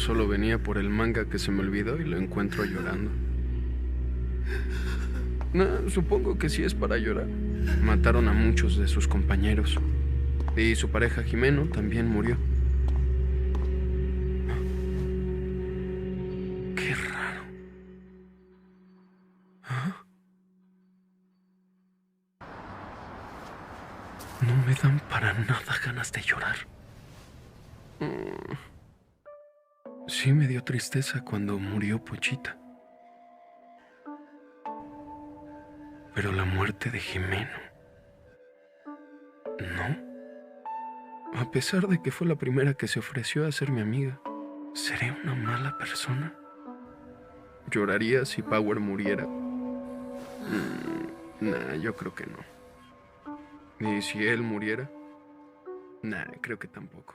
solo venía por el manga que se me olvidó y lo encuentro llorando. Supongo que sí es para llorar. Mataron a muchos de sus compañeros. Y su pareja Jimeno también murió. Qué raro. ¿Ah? No me dan para nada ganas de llorar. Sí me dio tristeza cuando murió Pochita. Pero la muerte de Jimeno, no. A pesar de que fue la primera que se ofreció a ser mi amiga, ¿seré una mala persona? ¿Lloraría si Power muriera? Yo creo que no. ¿Y si él muriera? Creo que tampoco.